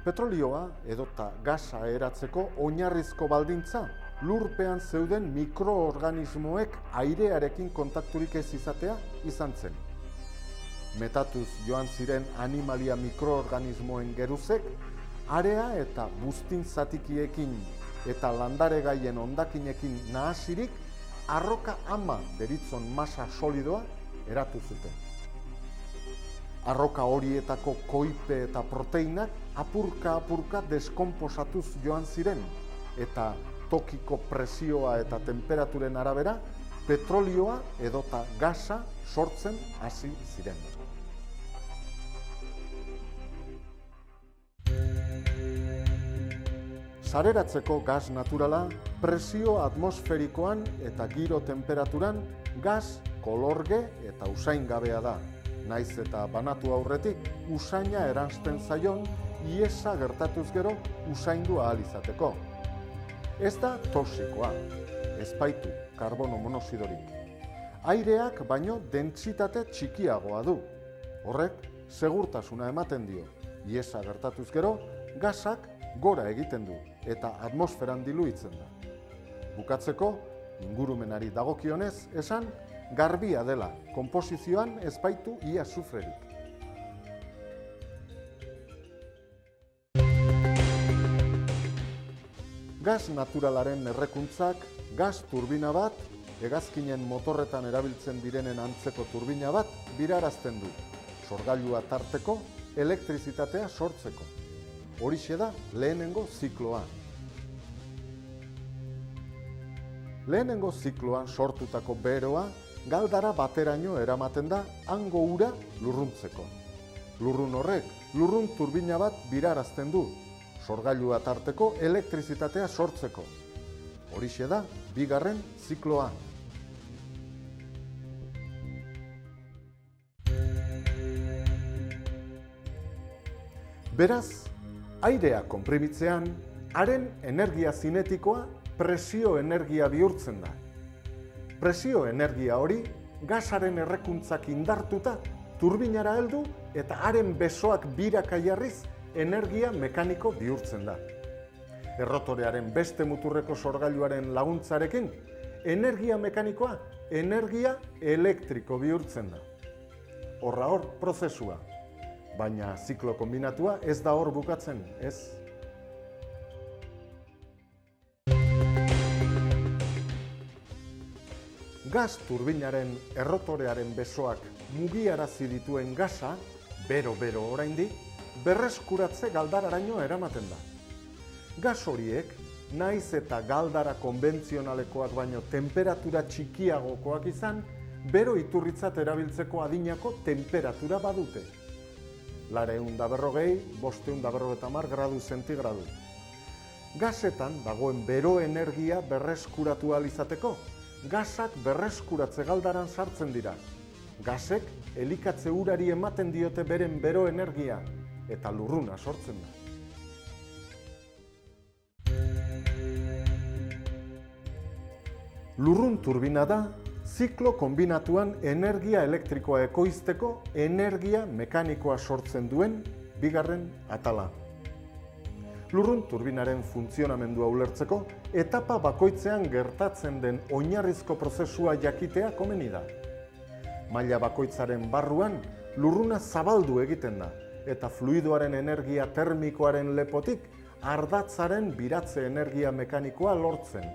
Petrolioa edota gasa eratzeko oinarrizko baldintza lurpean zeuden mikroorganismoek airearekin kontakturik ez izatea izan zen. Metatuz joan ziren animalia mikroorganismoen geruzek, area eta buztin zatikiekin eta landaregaien hondakinekin nahasirik, arroka ama deritzon masa solidoa eratu zuten. Arroka horietako koipe eta proteinak apurka deskonposatuz joan ziren, eta tokiko presioa eta temperaturen arabera, petrolioa edota gasa sortzen hasi ziren. Sareratzeko gas naturala, presio atmosferikoan eta giro temperaturan gas kolorge eta usaingabea da. Naiz eta banatu aurretik, usaina eransten zaion, iesa gertatuz gero usaindu ahal izateko. Ez da toxikoa, ez baitu karbono monoxidorik. Aireak baino dentsitate txikiagoa du. Horrek segurtasuna ematen dio. Iesa gertatuz gero, gasak gora egiten du eta atmosferan diluitzen da. Bukatzeko, ingurumenari dagokionez esan, garbia dela, konposizioan ez baitu ia azufrerik. Gas naturalaren errekuntzak, gas turbina bat, hegazkinen motorretan erabiltzen direnen antzeko turbina bat, birarazten du, sorgailua tarteko, elektrizitatea sortzeko. Horixe da lehenengo zikloa. Lehenengo zikloan sortutako beroa, galdara bateraino eramaten da hango ura lurruntzeko. Lurrun horrek, lurrun turbina bat birarazten du, sorgailua tarteko elektrizitatea sortzeko. Horixe da, bigarren zikloa. Beraz, airea konprimitzean, haren energia zinetikoa presio energia bihurtzen da. Presio energia hori, gasaren errekuntzak indartuta, turbinara heldu eta haren besoak biraka jarriz energia mekaniko bihurtzen da. Errotorearen beste muturreko sorgailuaren laguntzarekin, energia mekanikoa energia elektriko bihurtzen da. Horra hor prozesua, baina ziklo kombinatua ez da hor bukatzen, ez? Gas turbinaren errotorearen besoak mugiarazi dituen gasa, bero oraindik, berreskuratze galdararaino eramaten da. Gas horiek, naiz eta galdara konbentzionalekoak baino temperatura txikiagokoak izan, bero iturritzat erabiltzeko adinako temperatura badute. 440, 550 gradu zentigradu. Gasetan dagoen bero energia berreskuratu ahal izateko, gasak berreskuratze galdaran sartzen dira. Gasek elikatze urari ematen diote beren bero energia eta lurruna sortzen da. Lurrun turbina da, ziklo kombinatuan energia elektrikoa ekoizteko energia mekanikoa sortzen duen bigarren atala. Lurrun turbinaren funtzionamendua ulertzeko, etapa bakoitzean gertatzen den oinarrizko prozesua jakitea komeni da. Maila bakoitzaren barruan, lurruna zabaldu egiten da, eta fluidoaren energia termikoaren lepotik ardatzaren biratze energia mekanikoa lortzen.